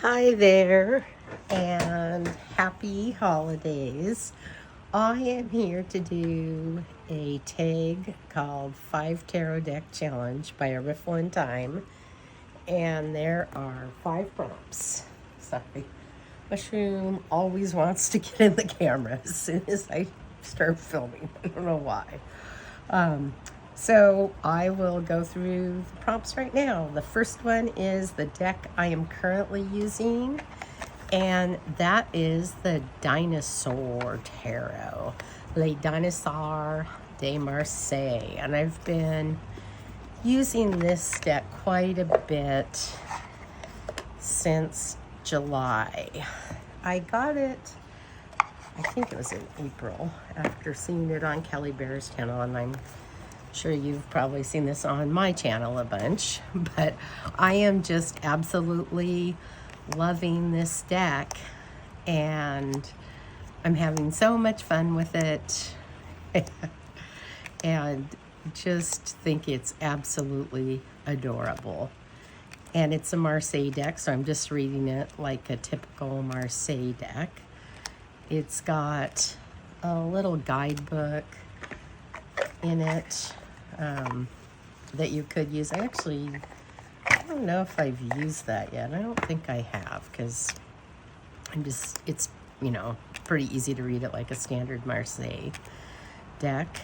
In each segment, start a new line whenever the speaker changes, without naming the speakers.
Hi there, and happy holidays. I am here to do a tag called 5 Tarot Deck Challenge by a Riffle in Time, and there are 5 prompts. Sorry. Mushroom always wants to get in the camera as soon as I start filming. I don't know why. So I will go through the prompts right now. The first one is the deck I am currently using, and that is the Dinosaur Tarot, Les Dinosaur de Marseille. And I've been using this deck quite a bit since July. I got it, I think it was in April, after seeing it on Kelly Bear's channel, and I'm sure you've probably seen this on my channel a bunch, but I am just absolutely loving this deck, and I'm having so much fun with it, and just think it's absolutely adorable. And it's a Marseille deck, so I'm just reading it like a typical Marseille deck. It's got a little guidebook in it that you could use. I don't know if I've used that yet. I don't think I have, because it's, pretty easy to read it like a standard Marseille deck.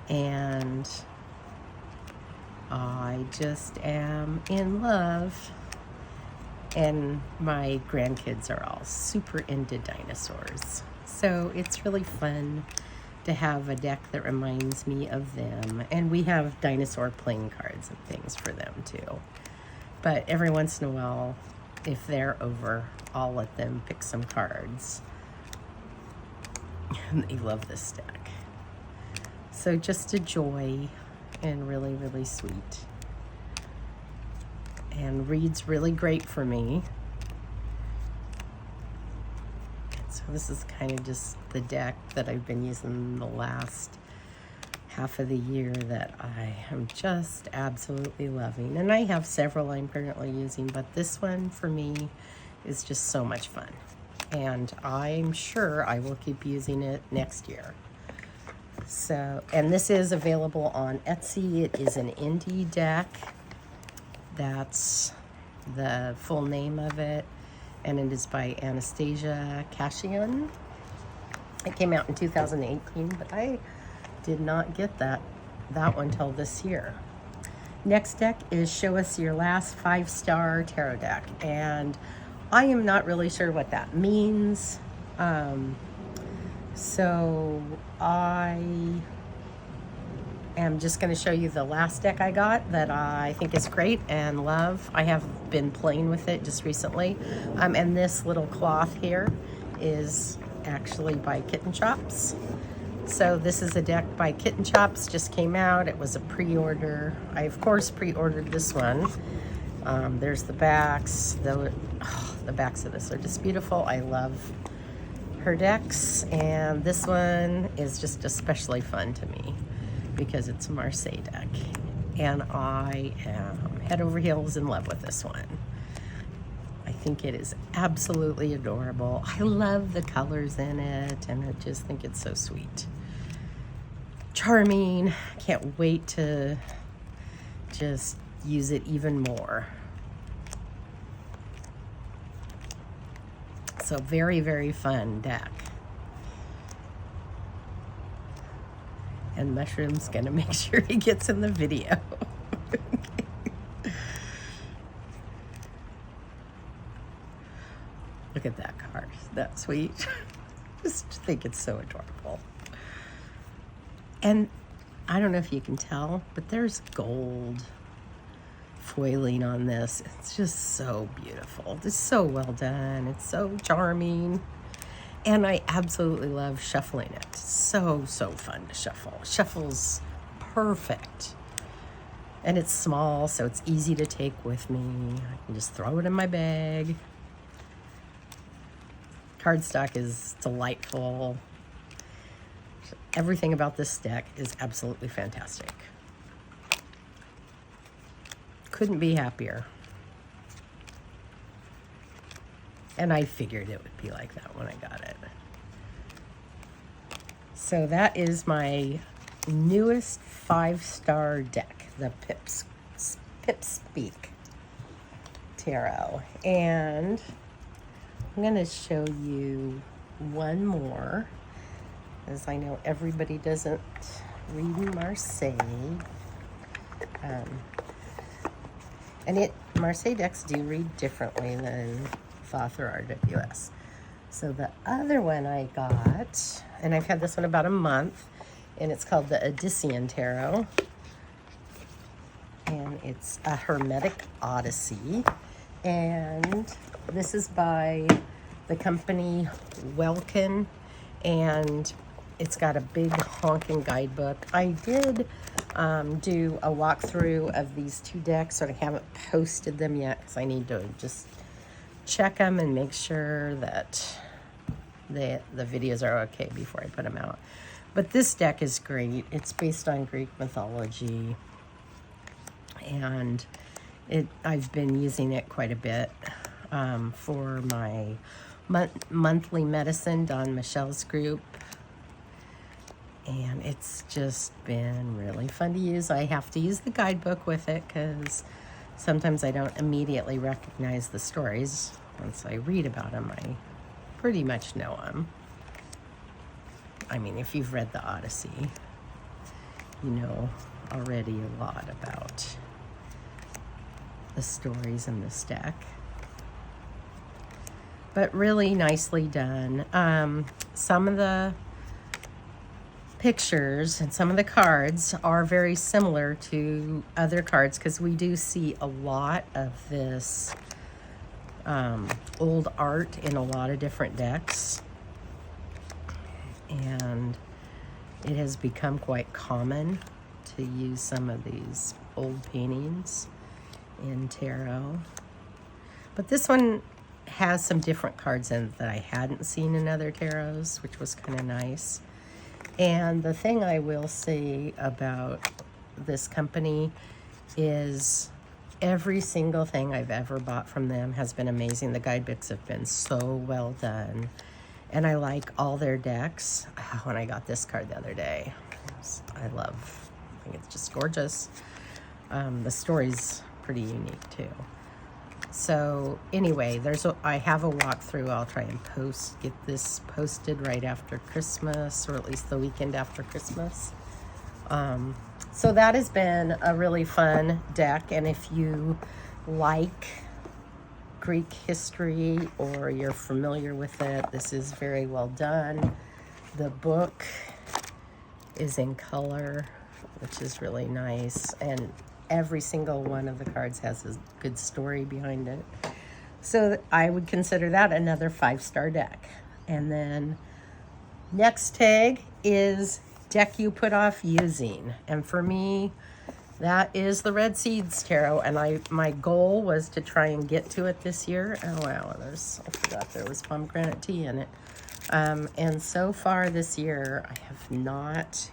And I just am in love. And my grandkids are all super into dinosaurs. So it's really fun to have a deck that reminds me of them. And we have dinosaur playing cards and things for them too. But every once in a while, if they're over, I'll let them pick some cards. And they love this deck. So just a joy, and really, really sweet. And reads really great for me. So this is kind of just the deck that I've been using the last half of the year that I am just absolutely loving. And I have several I'm currently using, but this one for me is just so much fun. And I'm sure I will keep using it next year. So, and this is available on Etsy. It is an indie deck. That's the full name of it. And it is by Anastasia Kashian. It came out in 2018, but I did not get that one till this year. Next deck is Show Us Your Last 5-Star Tarot Deck. And I am not really sure what that means. So I am just going to show you the last deck I got that I think is great and love. I have been playing with it just recently. And this little cloth here is actually by Kitten Chops. So this is a deck by Kitten Chops, just came out. It was a pre-order. I, of course, pre-ordered this one. There's the backs. The backs of this are just beautiful. I love her decks. And this one is just especially fun to me, because it's a Marseille deck, and I am head over heels in love with this one. I think it is absolutely adorable. I love the colors in it, and I just think it's so sweet. Charming. Can't wait to just use it even more. So very, very fun deck. And Mushroom's gonna make sure he gets in the video. Look at that card. Isn't that sweet? Just think it's so adorable. And I don't know if you can tell, but there's gold foiling on this. It's just so beautiful. It's so well done. It's so charming. And I absolutely love shuffling it. So, so fun to shuffle. Shuffle's perfect. And it's small, so it's easy to take with me. I can just throw it in my bag. Cardstock is delightful. Everything about this deck is absolutely fantastic. Couldn't be happier. And I figured it would be like that when I got it. So that is my newest 5-star deck, the Pipspeak Tarot. And I'm going to show you one more, as I know everybody doesn't read Marseille. And Marseille decks do read differently than Thoth or RWS. So the other one I got, and I've had this one about a month, and it's called the Adian Tarot. And it's a Hermetic Odyssey. And this is by the company Welkin, and it's got a big honking guidebook. I did do a walkthrough of these 2 decks, but I haven't posted them yet because I need to just check them and make sure that the videos are okay before I put them out. But this deck is great. It's based on Greek mythology, and I've been using it quite a bit for my monthly medicine, Don Michelle's group. And it's just been really fun to use. I have to use the guidebook with it because sometimes I don't immediately recognize the stories. Once I read about them, I pretty much know them. I mean, if you've read the Odyssey, you know already a lot about the stories in this deck. But really nicely done. Some of the pictures and some of the cards are very similar to other cards because we do see a lot of this old art in a lot of different decks, and it has become quite common to use some of these old paintings in tarot. But this one has some different cards in it that I hadn't seen in other tarots, which was kind of nice. And the thing I will say about this company is every single thing I've ever bought from them has been amazing. The guidebooks have been so well done. And I like all their decks. When I got this card the other day, I think it's just gorgeous. The story's pretty unique too. So anyway, I have a walkthrough. I'll try and get this posted right after Christmas, or at least the weekend after Christmas. So that has been a really fun deck. And if you like Greek history or you're familiar with it, this is very well done. The book is in color, which is really nice. And every single one of the cards has a good story behind it. So I would consider that another 5-star deck. And then next tag is deck you put off using. And for me, that is the Red Seeds Tarot. And my goal was to try and get to it this year. Oh wow, I forgot there was pomegranate tea in it. And so far this year, I have not.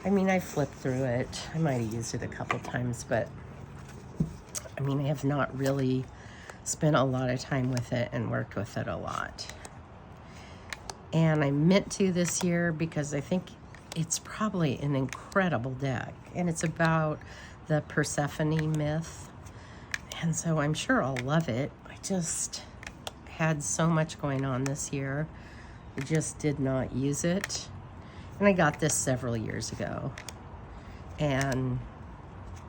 I mean, I flipped through it. I might have used it a couple times, but I mean, I have not really spent a lot of time with it and worked with it a lot. And I meant to this year because I think it's probably an incredible deck. And it's about the Persephone myth. And so I'm sure I'll love it. I just had so much going on this year. I just did not use it. And I got this several years ago. And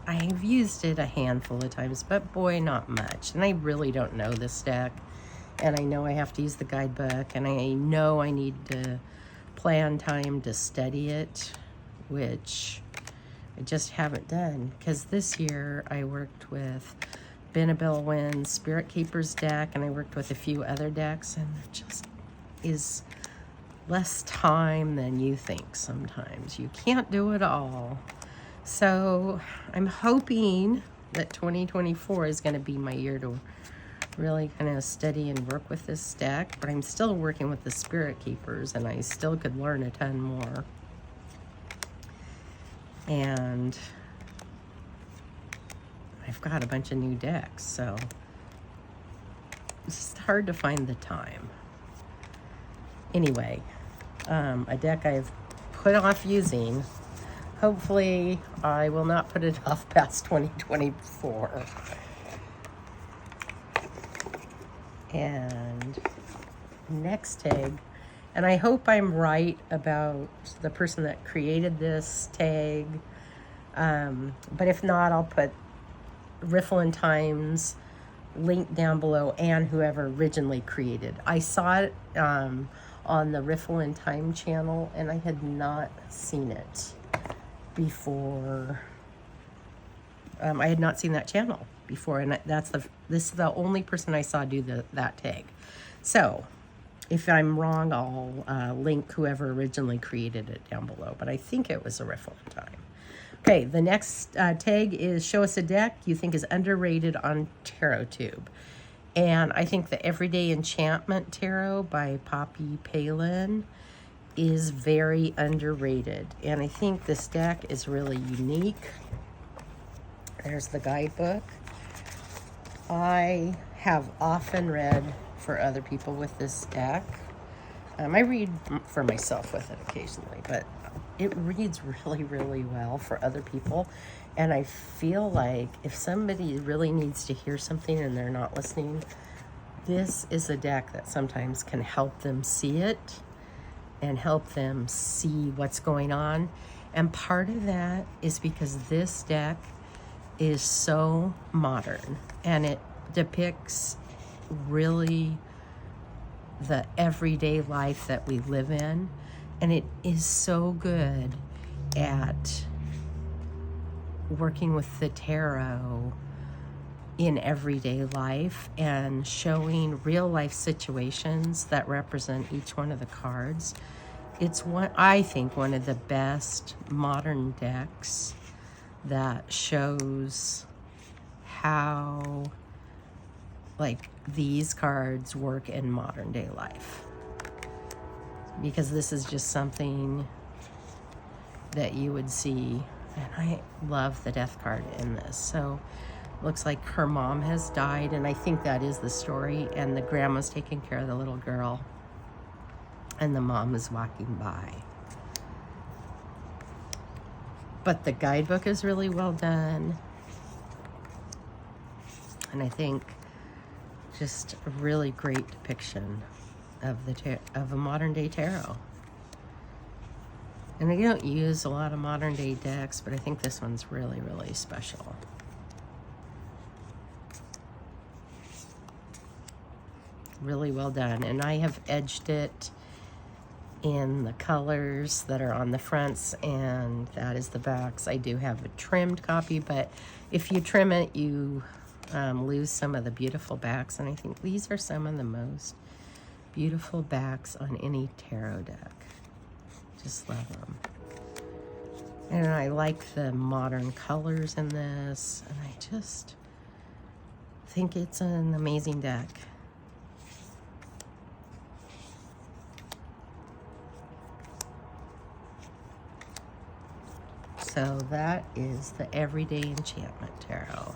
I've used it a handful of times, but boy, not much. And I really don't know this deck. And I know I have to use the guidebook. And I know I need to plan time to study it, which I just haven't done. Because this year I worked with Benabel Wynn's Spirit Keepers deck, and I worked with a few other decks, and there just is less time than you think sometimes. You can't do it all. So I'm hoping that 2024 is going to be my year to really kind of study and work with this deck, but I'm still working with the Spirit Keepers, and I still could learn a ton more. And I've got a bunch of new decks, so It's just hard to find the time. Anyway, a deck I've put off using. Hopefully, I will not put it off past 2024. And next tag, and I hope I'm right about the person that created this tag. But if not, I'll put Riffle and Time's link down below and whoever originally created. I saw it on the Riffle and Time channel, and I had not seen it before. I had not seen that channel before, and this is the only person I saw do that tag. So if I'm wrong, I'll link whoever originally created it down below, but I think it was a Riffle and Time. Okay, the next tag is show us a deck you think is underrated on TarotTube. And I think the Everyday Enchantment Tarot by Poppy Palin is very underrated. And I think this deck is really unique. There's the guidebook. I have often read for other people with this deck. I read for myself with it occasionally, but it reads really, really well for other people. And I feel like if somebody really needs to hear something and they're not listening, this is a deck that sometimes can help them see it and help them see what's going on. And part of that is because this deck is so modern and it depicts really the everyday life that we live in, and it is so good at working with the tarot in everyday life and showing real life situations that represent each one of the cards. It's I think one of the best modern decks that shows how like these cards work in modern day life, because this is just something that you would see. And I love the death card in this. So looks like her mom has died, and I think that is the story, and the grandma's taking care of the little girl and the mom is walking by. But the guidebook is really well done, and I think just a really great depiction of a modern day tarot. And I don't use a lot of modern day decks, but I think this one's really, really special. Really well done. And I have edged it in the colors that are on the fronts, and that is the backs. I do have a trimmed copy, but if you trim it, you lose some of the beautiful backs. And I think these are some of the most beautiful backs on any tarot deck. Just love them. And I like the modern colors in this, and I just think it's an amazing deck. So that is the Everyday Enchantment Tarot.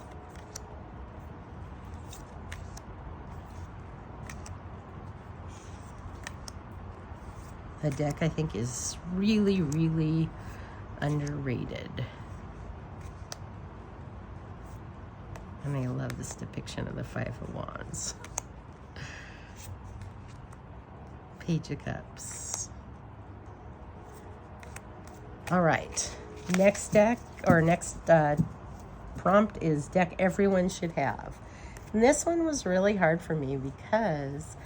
The deck, I think, is really, really underrated. And I love this depiction of the Five of Wands. Page of Cups. All right. Next deck, or next prompt is deck everyone should have. And this one was really hard for me because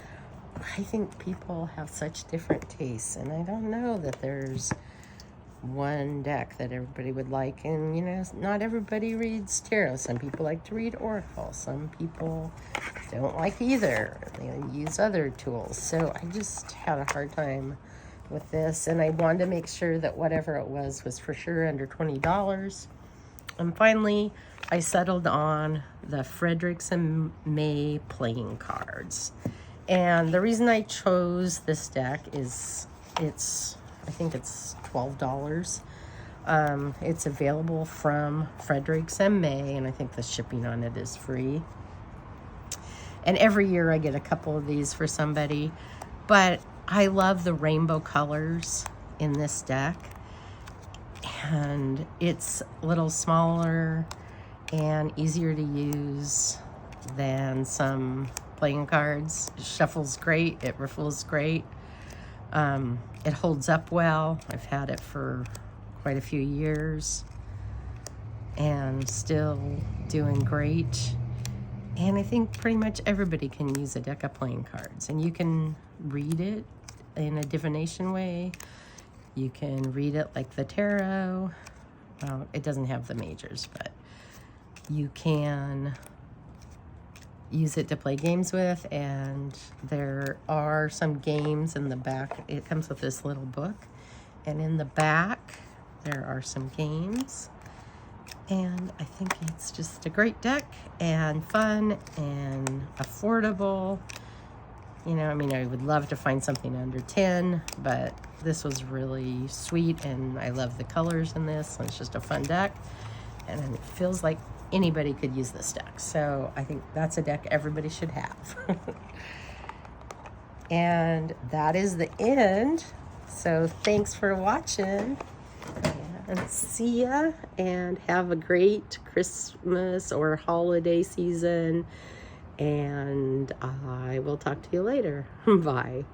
I think people have such different tastes, and I don't know that there's one deck that everybody would like. And you know, not everybody reads tarot. Some people like to read oracle, some people don't like either. They use other tools. So I just had a hard time with this, and I wanted to make sure that whatever it was for sure under $20. And finally I settled on the Fredericks and May playing cards. And the reason I chose this deck is I think it's $12. It's available from Fredericks and May, and I think the shipping on it is free. And every year I get a couple of these for somebody. But I love the rainbow colors in this deck. And it's a little smaller and easier to use than some playing cards. It shuffles great. It riffles great. It holds up well. I've had it for quite a few years and still doing great. And I think pretty much everybody can use a deck of playing cards, and you can read it in a divination way. You can read it like the tarot. Well, it doesn't have the majors, but you can use it to play games with, and there are some games in the back. It comes with this little book, and in the back there are some games, and I think it's just a great deck and fun and affordable. You know, I mean, I would love to find something under 10, but this was really sweet, and I love the colors in this, and it's just a fun deck, and it feels like anybody could use this deck. So I think that's a deck everybody should have. And that is the end. So thanks for watching, and see ya, and have a great Christmas or holiday season, and I will talk to you later. Bye.